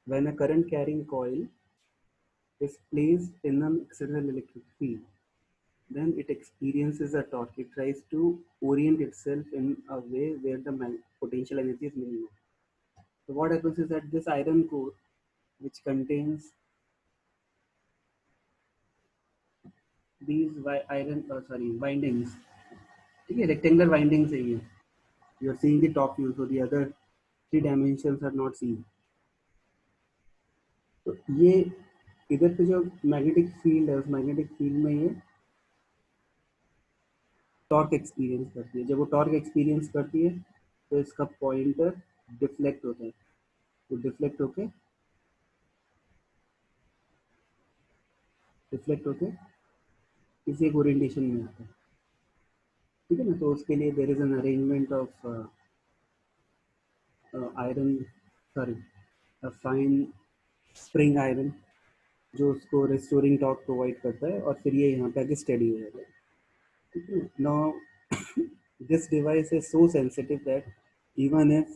When a current carrying coil is placed in an external electric field, then it experiences a torque. It tries to orient itself in a way where the potential energy is minimum. So what happens is that this iron core, which contains these windings, ठीक है, rectangular windings है ये. You are seeing the top view, so the other three dimensions are not seen. तो ये इधर पे जो magnetic field है, उस मैग्नेटिक फील्ड में ये टॉर्क एक्सपीरियंस करती है. जब वो टॉर्क एक्सपीरियंस करती है तो इसका पॉइंटर डिफ्लेक्ट होता है. तो डिफ्लेक्ट होके किसी एक ओरिएंटेशन में आता है. ठीक है ना. तो उसके लिए there is an arrangement of iron, sorry, fine spring iron, जो उसको रिस्टोरिंग टॉर्क प्रोवाइड करता है, और फिर ये यहाँ पे आके स्टेडी हो जाता है. ठीक है. Now this device is so sensitive that even if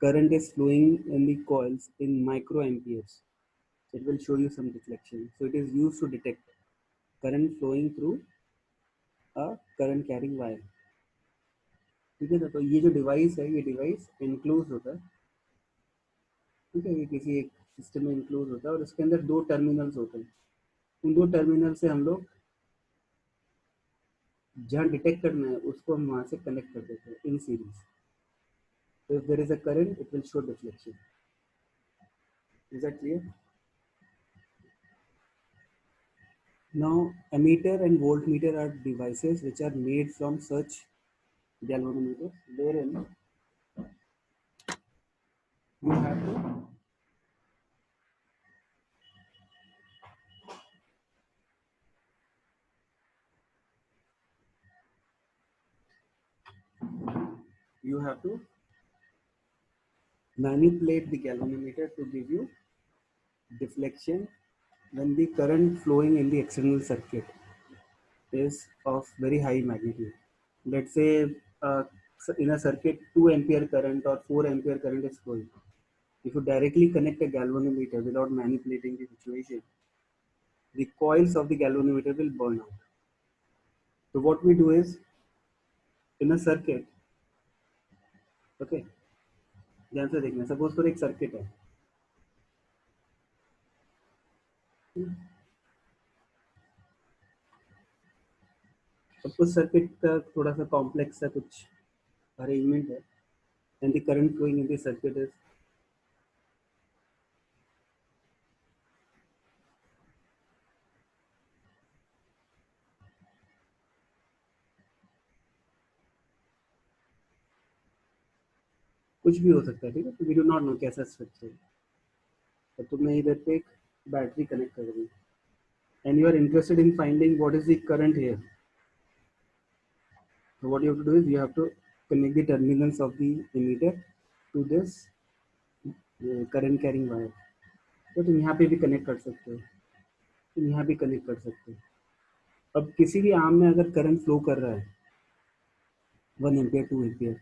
current is flowing in the coils in microamperes, it will show you some deflection. So it is used to detect current flowing through a current carrying wire. ठीक है ना. तो ये जो device है, ये device enclose होता है. ठीक है. ये किसी एक सिस्टम में इनक्लोज होता है और इसके अंदर दो टर्मिनल्स होते हैं. उन दो टर्मिनल से हम लोग जहाँ डिटेक्ट करना है उसको हम वहाँ से कनेक्ट कर देते हैं in series. So if there is a current, it will show deflection. Is that clear? Now, ammeter and voltmeter are devices which are made from such galvanometers, wherein you have to manipulate the galvanometer to give you deflection when the current flowing in the external circuit is of very high magnitude. Let's say in a circuit 2 ampere current or 4 ampere current is flowing. If you directly connect a galvanometer without manipulating the situation, the coils of the galvanometer will burn out. So what we do is, in a circuit, okay, ध्यान से देखना. Suppose for एक circuit है, अब उस circuit का थोड़ा सा कॉम्प्लेक्स सा कुछ अरेंजमेंट है, and the current flowing in the circuit is कुछ भी हो सकता है. ठीक है. तो वी डू नॉट नो कैसा स्ट्रक्चर है. तो तुमने इधर पे एक बैटरी कनेक्ट कर दी, and you are interested in finding what is the current here. So what you have to do is you have to connect the terminals of the emitter to this current carrying wire. तो तुम यहाँ पे भी connect कर सकते हो, तुम यहाँ भी कनेक्ट कर सकते हो. अब किसी भी आर्म में अगर करंट फ्लो कर रहा है 1 एम्पियर 2 एम्पियर,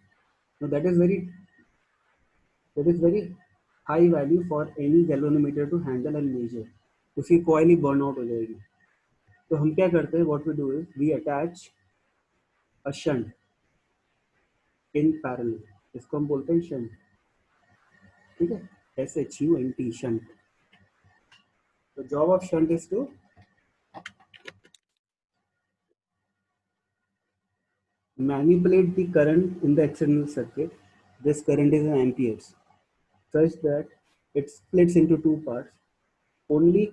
तो that is very high value for any galvanometer to handle and measure. उसकी कॉइल ही बर्न आउट हो जाएगी. तो हम क्या करते हैं, what we do is we attach a shunt in parallel. इसको हम बोलते हैं शंट. ठीक है. SHUNT, shunt. The job of shunt is to manipulate the current in the external circuit. This current is in amperes, such that it splits into two parts. Only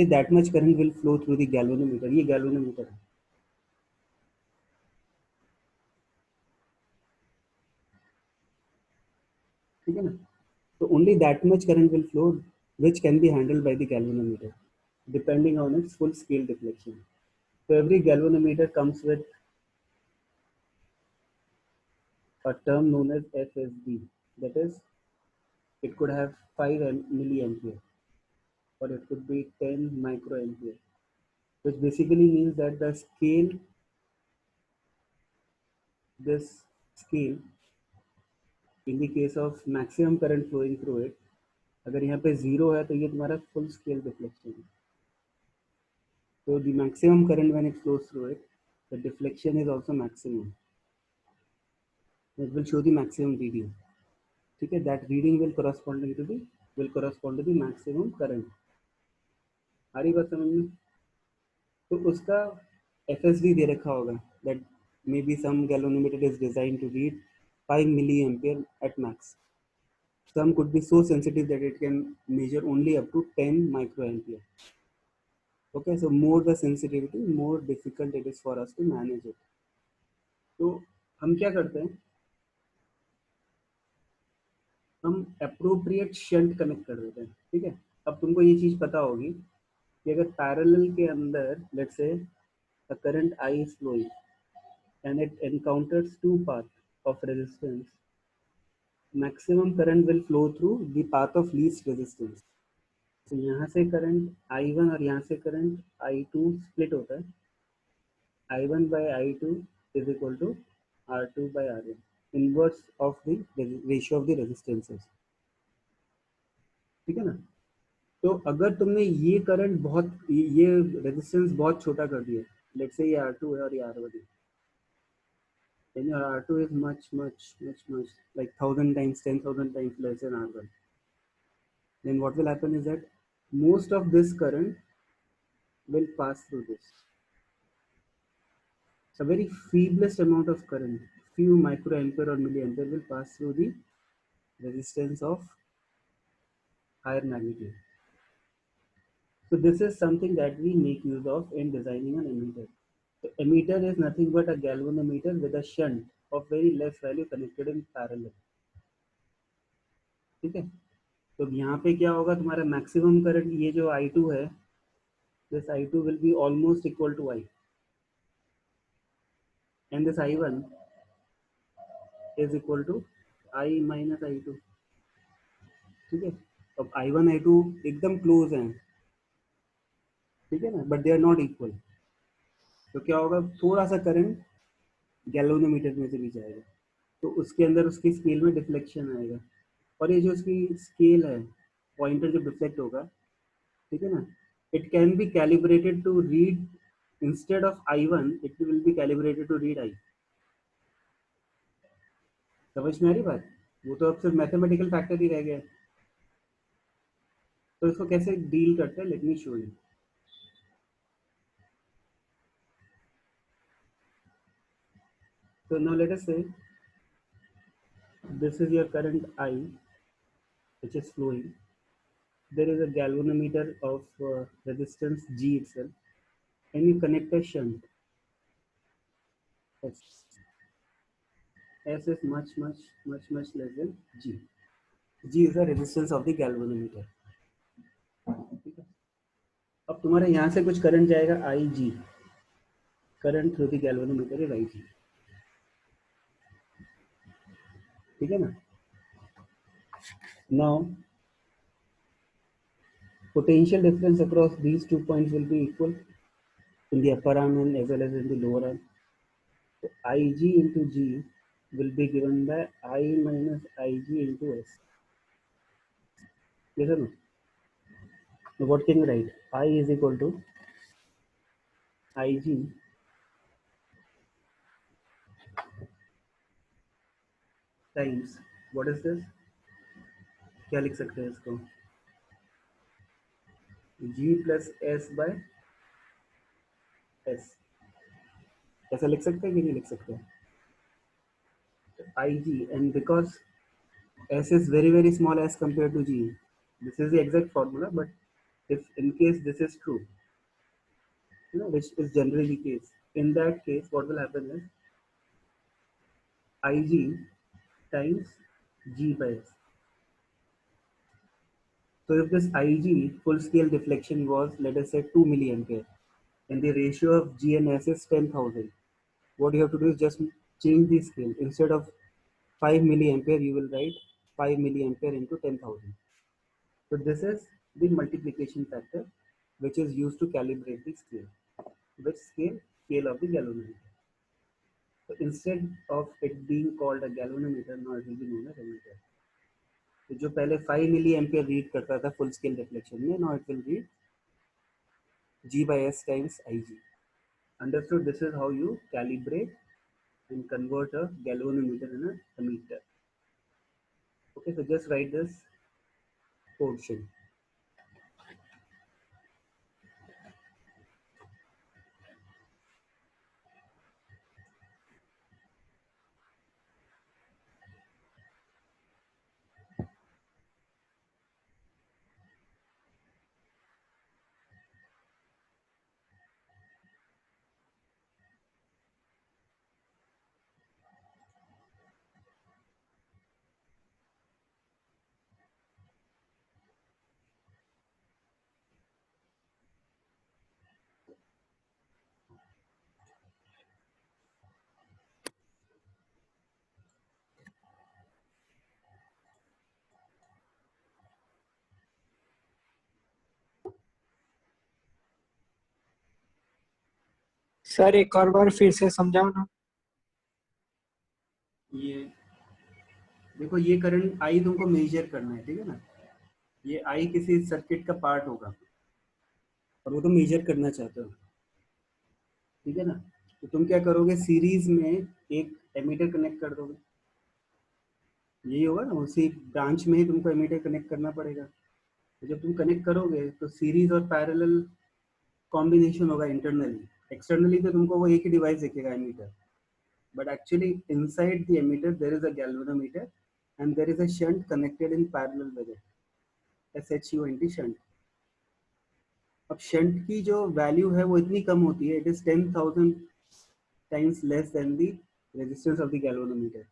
that much current will flow through the galvanometer. ये galvanometer है. ठीक है ना. So only that much current will flow, which can be handled by the galvanometer, depending on its full scale deflection. So every galvanometer comes with a term known as FSD. That is, it could have 5 milliampere, or it could be 10 microampere, which basically means that this scale, in the case of maximum current flowing through it, अगर यहाँ पे 0 है तो ये तुम्हारा full scale deflection है. So the maximum current when it flows through it, the deflection is also maximum. It will show the maximum reading. ठीक है, that reading will correspond to the maximum current. आ रही बात समझ में? तो उसका FSD दे रखा होगा that maybe some galvanometer is designed to read 5 milliampere at max. Some could be so sensitive that it can measure only up to 10 microampere. Okay, so more the sensitivity, more difficult it is for us to manage it. तो हम क्या करते हैं, हम appropriate shunt connect कर देते हैं. ठीक है, अब तुमको ये चीज़ पता होगी कि अगर पैरेलल के अंदर let's say a current I is flowing and it encounters two paths of resistance, maximum current will flow through the path of least resistance. तो यहाँ से करंट I1 और यहाँ से करंट I2 स्प्लिट होता है. I1 by I2 is equal to R2 by R1, inverse of the ratio of the resistances. ठीक है ना? तो अगर तुमने ये करंट बहुत, ये रेजिस्टेंस बहुत छोटा कर दिया, लेट्स से ये R2 है और ये R1 है, then your R2 is much like 1000 times, 10,000 times less than R1. Then what will happen is that most of this current will pass through this. A very feeblest amount of current, few microampere or milliampere, will pass through the resistance of higher magnitude. So this is something that we make use of in designing an emitter. The emitter is nothing but a galvanometer with a shunt of very less value connected in parallel. ठीक है, तो यहाँ पे क्या होगा, तुम्हारा maximum current ये जो I2 है, this I2 will be almost equal to I, and this I1 is equal to I minus I2. ठीक है, अब I1 I2 एकदम क्लोज हैं, ठीक है ना, but they are not equal. तो क्या होगा, थोड़ा सा करंट गैल्वेनोमीटर में से भी जाएगा, तो उसके अंदर उसकी स्केल में डिफ्लेक्शन आएगा. और ये जो उसकी स्केल है, पॉइंटर जो डिफ्लेक्ट होगा, ठीक है ना, it can be calibrated to read, instead of I1 it will be calibrated to read I. समझ में आ रही बात? वो तो अब सिर्फ मैथमेटिकल फैक्टर ही रह गया. तो इसको कैसे डील करते हैं, let me show you. So now let us say this is your current I which is flowing. There is a galvanometer of resistance G itself, and you connect a shunt S. S is much less than G. G is the resistance of the galvanometer. ठीक है, अब तुम्हारे यहाँ से कुछ current जाएगा IG, current through the galvanometer is IG. ठीक है ना? Now potential difference across these 2 points will be equal in the upper arm and as well as in the lower arm. So IG into G will be given by I minus IG into S. Yes or no? Now what can you write? I is equal to IG times, what is this? क्या लिख सकते हैं इसको? G plus S by S. ऐसा लिख सकते हैं कि नहीं लिख सकते? IG, and because S is very small as compared to G, this is the exact formula, but if in case this is true, you know, which is generally the case, in that case what will happen is IG times G by S. So if this IG full scale deflection was, let us say, 2 milliampere, and the ratio of G and S is 10,000, what you have to do is just change the scale. Instead of 5 milliampere, you will write 5 milliampere into 10,000. So this is the multiplication factor which is used to calibrate the scale. Which scale? Scale of the galvanometer. So instead of it being called a galvanometer, now it will be known as emitter. तो जो पहले 5 milli ampere read करता था full scale reflection में, now it will read G by S times Ig. Understood? This is how you calibrate and convert a galvanometer in a ammeter. Okay, so just write this portion. Sir एक और बार फिर से समझाओ ना। ये देखो, ये करंट आई तुमको मेजर करना है, ठीक है ना। ये आई किसी सर्किट का पार्ट होगा और वो तुम मेजर करना चाहते हो, ठीक है ना। तो तुम क्या करोगे, सीरीज में एक एमीटर कनेक्ट कर दोगे, यही होगा ना। उसी ब्रांच में ही तुमको एमीटर कनेक्ट करना पड़ेगा। तो जब तुम कनेक्ट करोगे तो सीरीज और पैरेलल कॉम्बिनेशन होगा इंटरनली। एक्सटर्नली तो तुमको वो एक ही डिवाइस दिखेगा, ammeter, but actually inside the emitter there is a galvanometer and there is a shunt connected in parallel with it, SHUNT shunt. अब शंट की जो वैल्यू है वो इतनी कम होती है, it is 10,000 times less than the resistance of the galvanometer.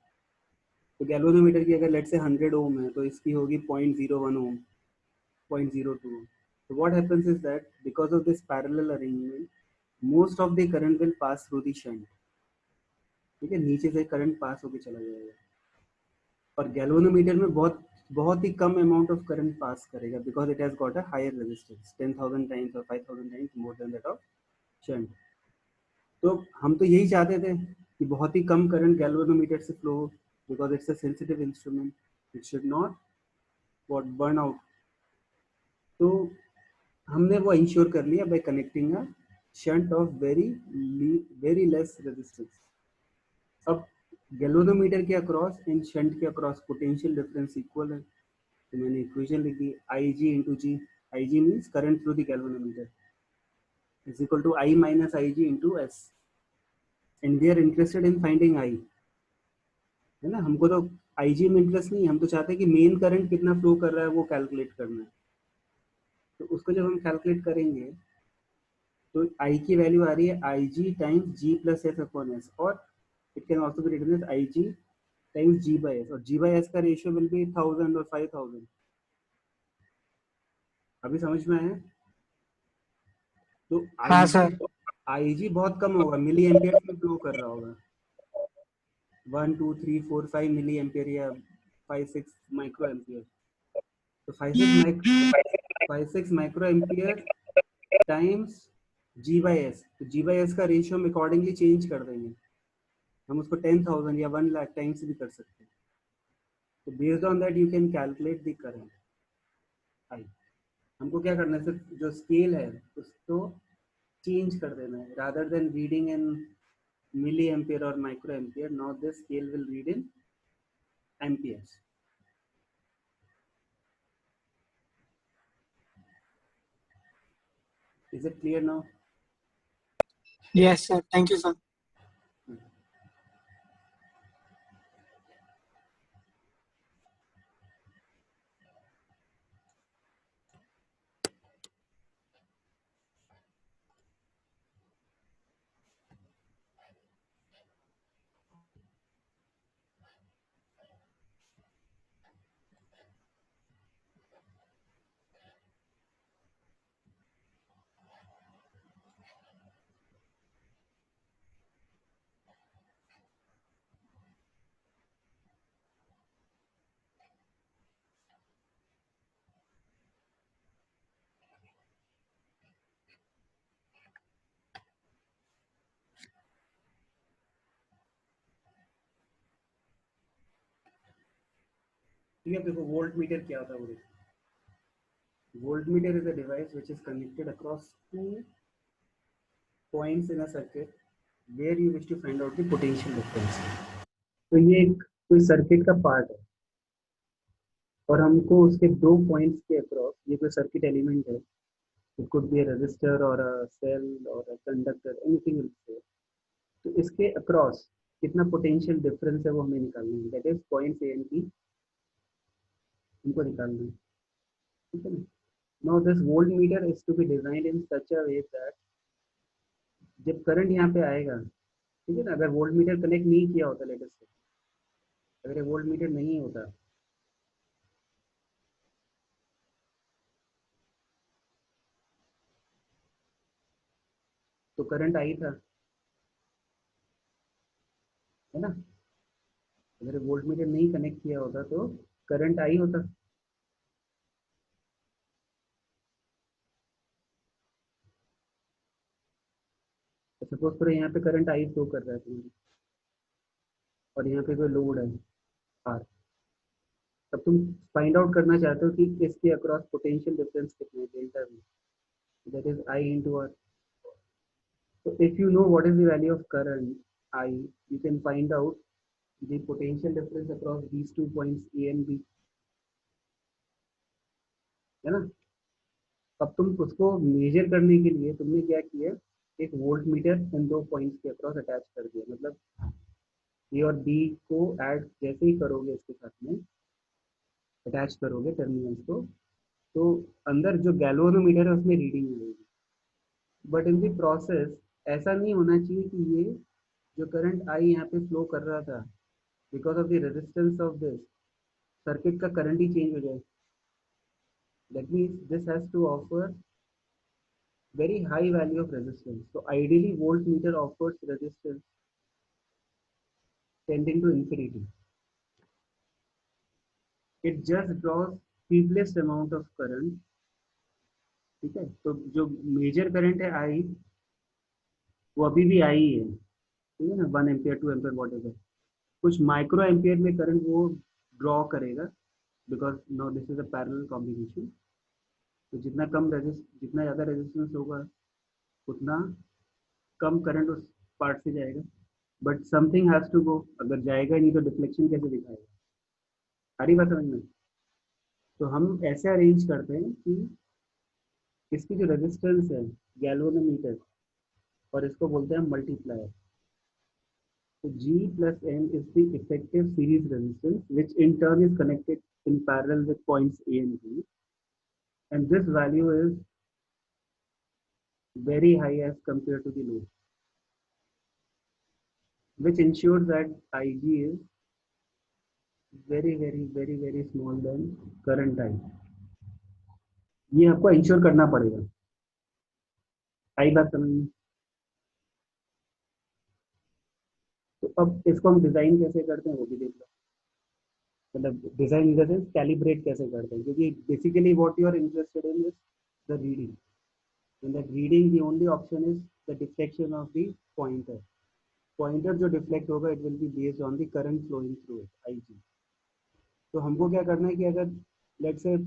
तो galvanometer की अगर लेट से 100 ओम है तो इसकी होगी 0.01 ओम, 0.02 ओम। So what happens is that because of this parallel arrangement, most of the current will pass through the shunt, ठीक है, नीचे से करंट पास होके चला जाएगा। और गैल्वेनोमीटर में बहुत बहुत ही कम अमाउंट ऑफ करंट पास करेगा, because it has got a higher resistance, 10,000 times और 5,000 times more than that of shunt. तो हम तो यही चाहते थे कि बहुत ही कम करंट गैल्वेनोमीटर से flow, because it's a sensitive instrument, it should not what burn out. तो हमने वो इंश्योर कर लिया by connecting a shunt of very less resistance. अब गैल्वेनोमीटर के अक्रॉस एंड शंट के अक्रॉस पोटेंशियल डिफरेंस इक्वल है, तो मैंने इक्वेशन लिख दी Ig into G. Ig means current through the galvanometer is equal to I minus Ig into S, and we are interested in finding I, है ना। हमको तो Ig में इंटरेस्ट नहीं है, हम तो चाहते हैं कि मेन करंट कितना फ्लो कर रहा है वो कैलकुलेट करना है। तो उसको जब हम कैलकुलेट करेंगे तो I की वैल्यू आ रही है Ig times G plus S upon S, और it can also be written as Ig times G by S, और G बाई S का रेशियो विल बी 1000 और 5000। अभी समझ में आया? तो हाँ Ig सर। Ig बहुत कम होगा, मिली एम्पियर में फ्लो कर रहा होगा, 1 2 3 4 5 मिली एम्पियर या 5 6 माइक्रो एम्पियर। तो 5 6 micro ampere times G by S, तो जी बाई एस का रेशियो हम अकॉर्डिंगली चेंज कर देंगे। हम उसको 10,000 या 1 लाख टाइम्स भी कर सकते हैं। तो based on that you can calculate the current I. हमको क्या करना है, सिर्फ जो स्केल है उसको चेंज कर देना है, rather than reading in milli ampere or micro ampere, now this scale will read in amperes. Is it clear now? Yes sir, thank you sir. ठीक है, देखो वोल्ट मीटर क्या होता है वो देखो। Volt meter is a device which is connected across two points in a circuit where you wish to find out the potential difference. तो ये एक कोई सर्किट का पार्ट है और हमको उसके दो पॉइंट्स के अक्रॉस, ये कोई सर्किट एलिमेंट है, it could be a resistor और अ सेल और a conductor, anything will say. तो इसके अक्रॉस कितना पोटेंशियल डिफरेंस है वो हमें निकालना है, that is point A and B हमको निकालना है। ठीक है ना। Now this volt meter is to be designed in such a way that जब करंट यहाँ पे आएगा, ठीक है ना, अगर वोल्ट मीटर कनेक्ट नहीं किया होता लेटेस्ट से, अगर वोल्ट मीटर नहीं होता तो करंट आई था, है ना। अगर वोल्ट मीटर नहीं कनेक्ट किया होता तो करंट आई होता। तो सपोज करो यहाँ पे करंट आई फ्लो कर रहा है तुम्हारी, और यहाँ पे कोई लोड है आर। तब तुम फाइंड आउट करना चाहते हो कि इसके अक्रॉस पोटेंशियल डिफरेंस कितने, delta V, that is I into R. So if you know what is the value of current I, you can find out the potential difference across these 2 points A and B, है ना। अब तुम उसको major करने के लिए तुमने क्या किया, एक वोल्ट मीटर इन दो पॉइंट्स के अक्रॉस अटैच कर दिया, मतलब ए और बी को ऐड जैसे ही करोगे इसके साथ में, अटैच करोगे टर्मिनल्स को, तो अंदर जो गैल्वेनोमीटर है उसमें रीडिंग मिलेगी। बट इन द प्रोसेस ऐसा नहीं होना चाहिए कि ये जो करंट आई यहाँ पे फ्लो कर रहा था, because of the resistance of this circuit का करंट ही चेंज हो जाए। That means this has to offer very high value of resistance. So ideally voltmeter offers resistance tending to infinity. It just draws feeblest amount of current. ठीक है, तो जो major current है आई, वो अभी भी आई है, ठीक है ना, 1 एम्पियर 2 एम्पियर वॉट एवर। कुछ माइक्रो एम्पियर में करंट वो ड्रॉ करेगा, because now this is a parallel combination. तो जितना ज़्यादा रेजिस्टेंस होगा उतना कम करंट उस पार्ट से जाएगा। But something has to go, अगर जाएगा ही नहीं तो डिफ्लेक्शन कैसे दिखाएगा। सारी बात समझ में। तो हम ऐसे अरेंज करते हैं कि इसकी जो रेजिस्टेंस है गैल्वेनोमीटर, और इसको बोलते हैं मल्टीप्लायर। तो G plus M is the effective series resistance which in turn is connected in parallel with points A and B, and this value is very high as compared to the load, which ensures that Ig is very small than current I। ये आपको ensure करना पड़ेगा। आई बात समझ में। तो अब इसको हम डिजाइन कैसे करते हैं वो भी देख लो, मतलब design in the sense calibrate कैसे करते हैं, क्योंकि basically what you are interested in is the reading, in that reading the only option is the deflection of the pointer. Pointer जो डिफ्लेक्ट होगा it will be based on the current flowing through it, आई जी। तो हमको क्या करना है कि अगर let's say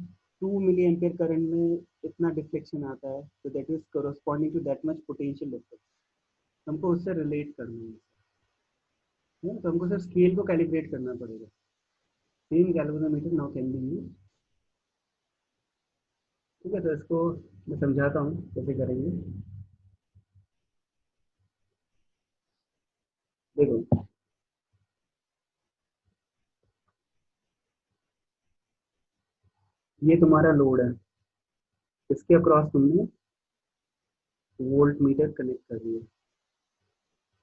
2 milli ampere current में इतना डिफ्लेक्शन आता है, तो that is corresponding to that much potential difference, हमको उससे रिलेट करना है। तो हमको सिर्फ स्केल को कैलिब्रेट करना पड़ेगा। Same galvanometer now can be use. ठीक है, तो इसको मैं समझाता हूँ कैसे करेंगे। देखो, ये तुम्हारा लोड है, इसके अक्रॉस तुमने वोल्ट मीटर कनेक्ट कर दिया।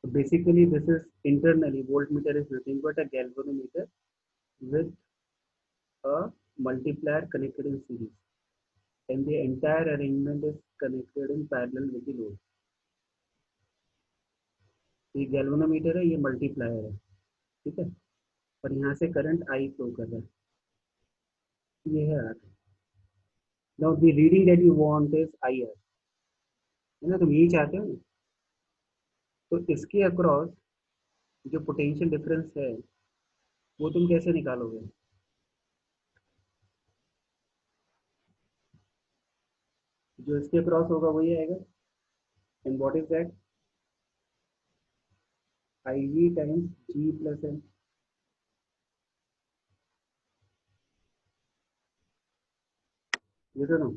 So basically this is internally voltmeter is nothing but a galvanometer with a multiplier connected in series, and the entire arrangement is connected in parallel with the load। ये galvanometer है, ये multiplier है, ठीक है, और यहाँ से करंट आई फ्लो कर रहा है, ये है R. Now the reading that you want is I R, है ना, तुम यही चाहते हो ना। तो इसके अक्रॉस जो पोटेंशियल डिफरेंस है वो तुम कैसे निकालोगे। जो इसके क्रॉस होगा वही आएगा. And what is that? I G times G plus M. ये तो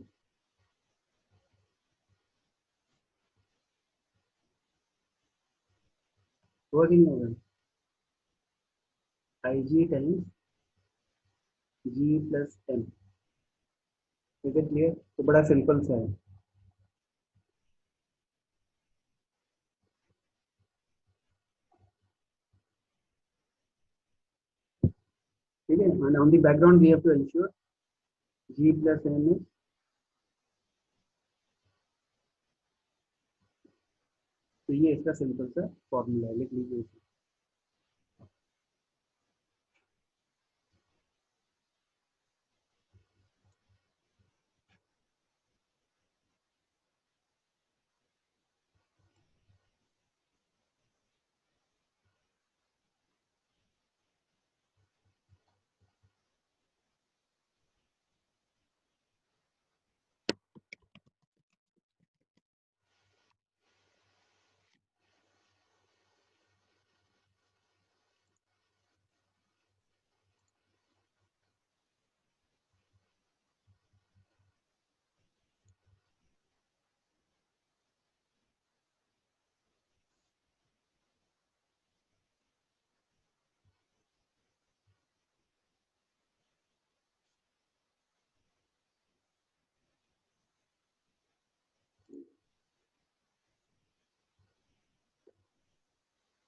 वर्किंग होगा. I G times G plus M. Is it clear? तो बड़ा सिंपल सा है. ठीक है. And on the background we have to ensure G plus M is. तो ये इसका सिंपल सा फॉर्मूला है, लिख लीजिए.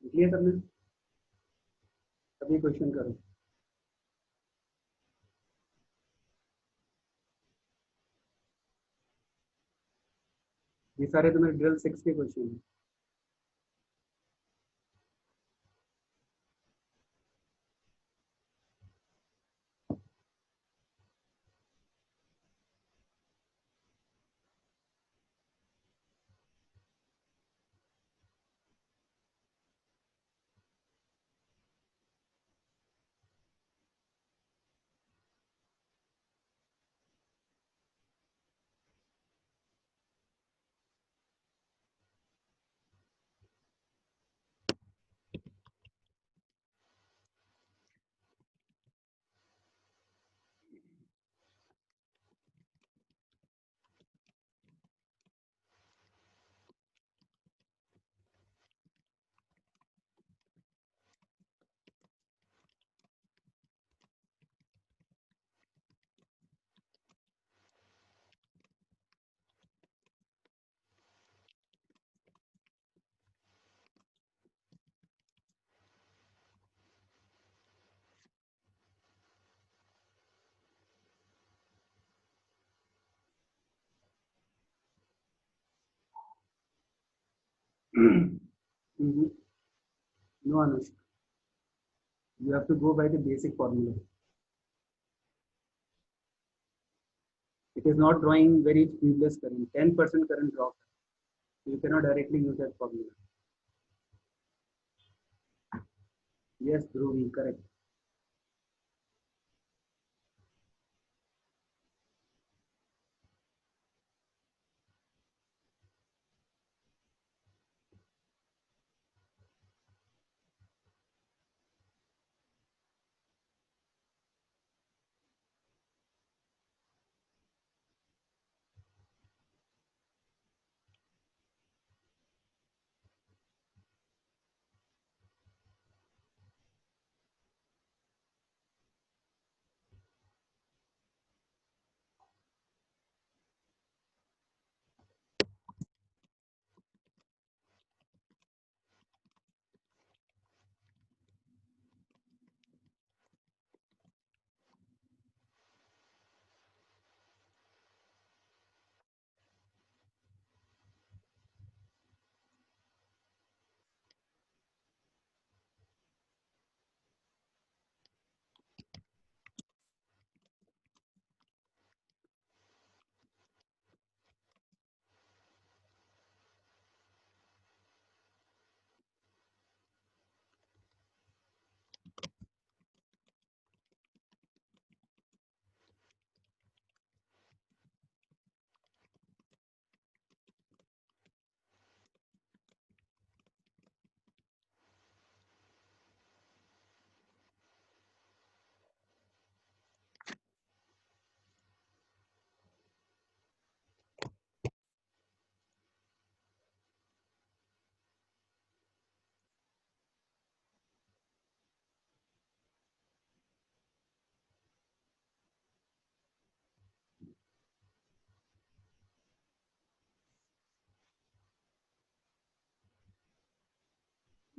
क्लियर करना. अभी क्वेश्चन करो. ये सारे तुम्हारे ड्रिल 6 के क्वेश्चन हैं. No, Anush. You have to go by the basic formula. It is not drawing very tubeless current. 10% current drop. You cannot directly use that formula. Yes, Dhruvi, correct.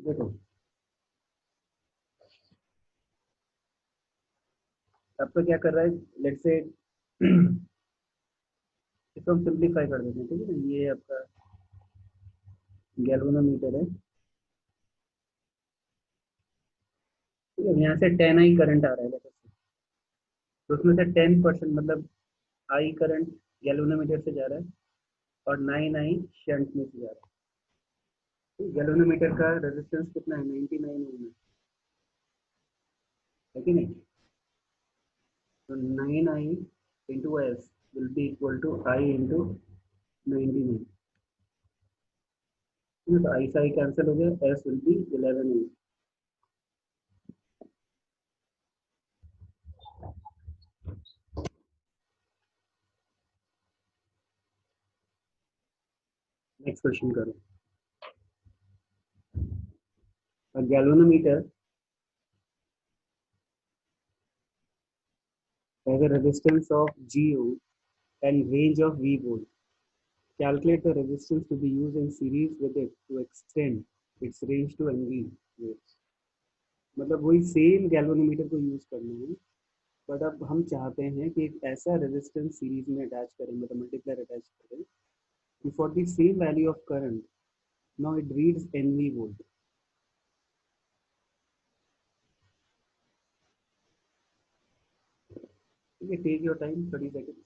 देखो आपका क्या कर रहा है, लेट्स से इसको हम simplify कर देते हैं, ठीक है ना। ये आपका गैल्वेनोमीटर है, ठीक है। यहाँ से 10 I करंट आ रहा है, तो उसमें से 10% मतलब आई करंट गैल्वेनोमीटर से जा रहा है और 9 I शंट में से जा रहा है। गैल्वेनोमीटर का रेजिस्टेंस कितना है, 99 ओम है कि नहीं। तो 9I into S will be equal to I into 99। तो आई से आई कैंसिल हो गया, S will be 11 ohm. Next question करो। A galvanometer has a resistance of G and range of V volt. Calculate the resistance to be used in series with it to extend its range to NV volts. मतलब वही same galvanometer को use करना है, but अब हम चाहते हैं कि एक ऐसा रेजिस्टेंस सीरीज में अटैच करें, मतलब मल्टीप्लायर अटैच करें कि for the same value of current now it reads NV volt. ठीक है, take your time 30 seconds.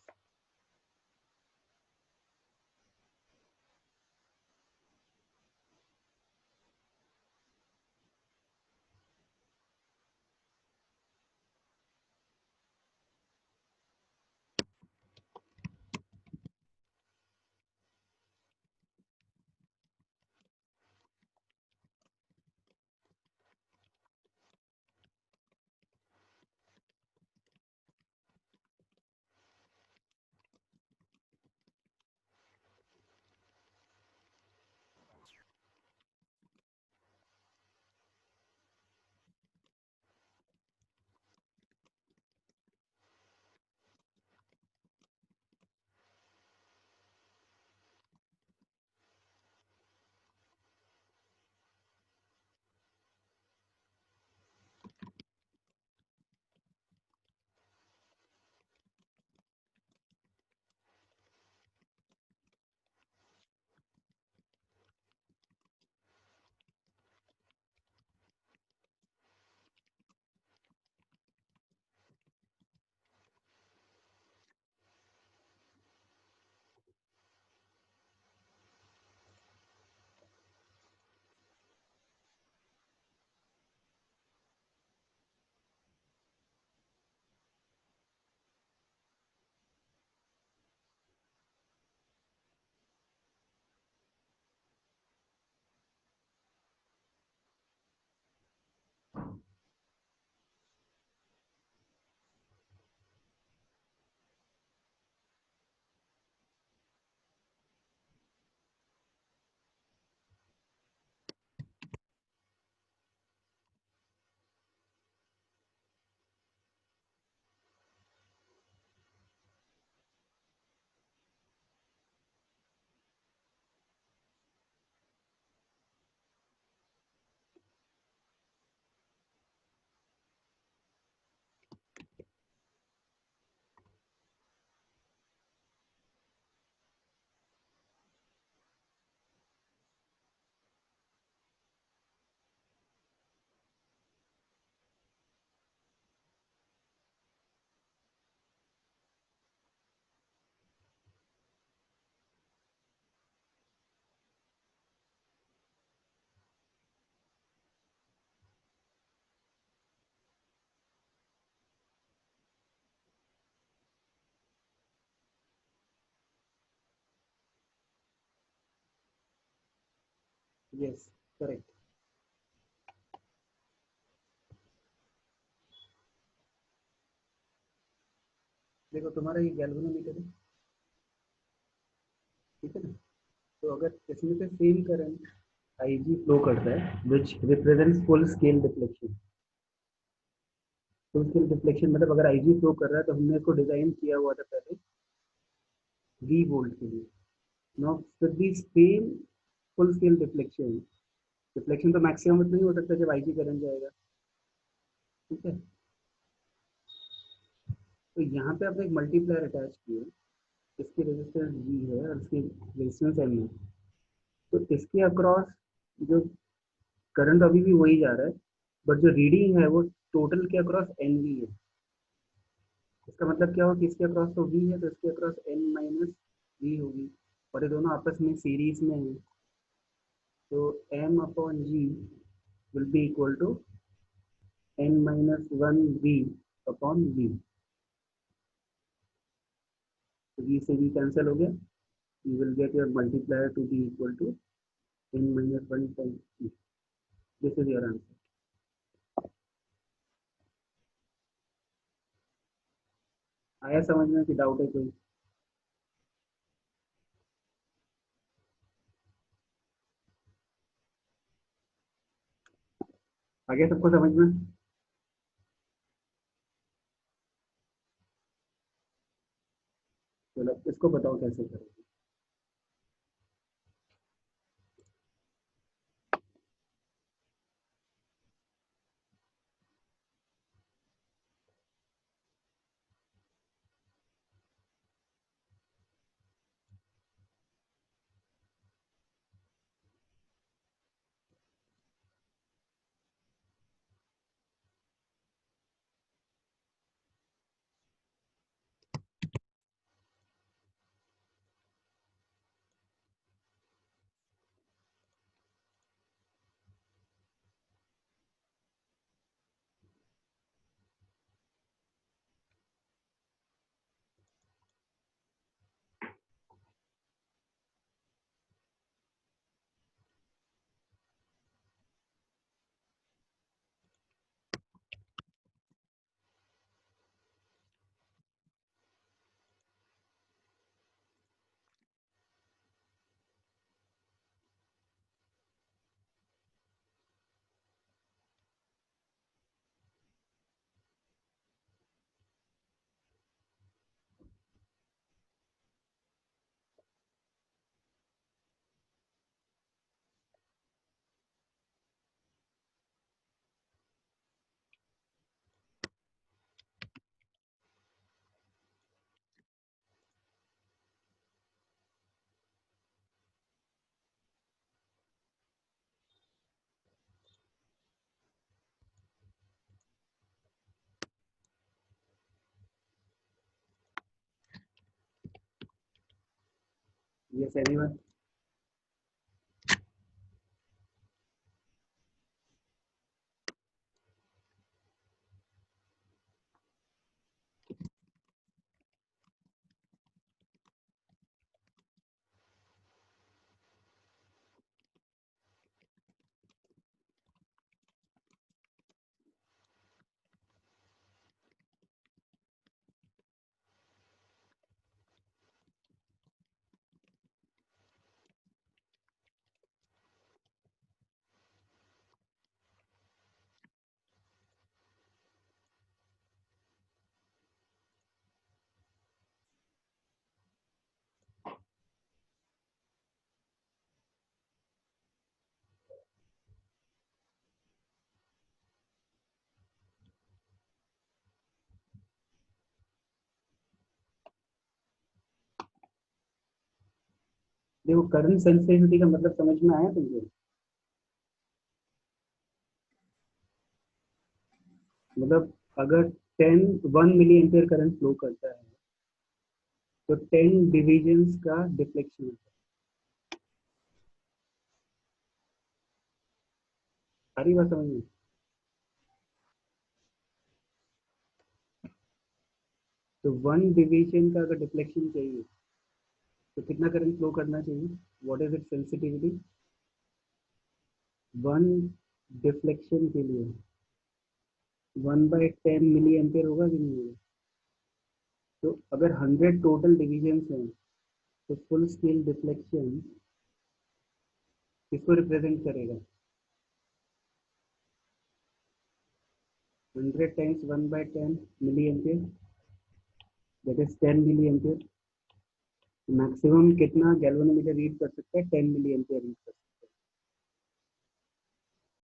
Yes, correct. देखो तुम्हारा ये गैल्वेनोमीटर है, ठीक है ना। तो अगर इसमें से सेम करंट IG फ्लो करता है विच represents full scale deflection. Full scale deflection मतलब अगर IG फ्लो कर रहा है तो हमने इसको डिजाइन किया हुआ था पहले V वोल्ट के लिए। Now with the same full scale deflection deflection तो मैक्सिमम नहीं हो सकता जब आईजी करंट जाएगा, ठीक है। तो यहाँ पे आपने एक मल्टीप्लायर अटैच किया, इसकी रेजिस्टेंस V है और इसकी रेजिस्टेंस M है, तो इसके अक्रॉस जो करंट अभी भी वही जा रहा है, बट जो रीडिंग है वो टोटल के अक्रॉस NV है। इसका मतलब क्या होगा कि इसके अक्रॉस तो V है, तो इसके अक्रॉस N माइनस V होगी, और ये दोनों आपस में सीरीज में है, तो M upon G will be equal to N minus 1V upon V। तो V से V कैंसिल हो गया, you will get your multiplier to be equal to N minus 1 times E. This is your answer. आया समझ में कि doubt है कोई? आ गया सबको समझ में? चलो इसको बताओ कैसे करें। Yes, anyone? देखो करंट सेंसिटिविटी का मतलब समझ में आया तुमको? मतलब अगर 1 मिली एम्पियर करंट फ्लो करता है तो 10 डिविजन्स का डिफ्लेक्शन होता है। सारी बात समझ में? तो 1 डिवीजन का अगर डिफ्लेक्शन चाहिए तो कितना करंट फ्लो करना चाहिए? What is it sensitivity? 1 deflection के लिए 1/10 मिली एम्पियर होगा कि नहीं होगा? तो अगर 100 टोटल डिविजन्स हैं तो फुल स्केल डिफ्लेक्शन किसको रिप्रेजेंट करेगा? 100 times 1/10 milli ampere, that is 10 milli ampere. Maximum कितना गैल्वेनोमीटर रीड कर सकता है? 10 मिली एम्पियर रीड कर सकता है।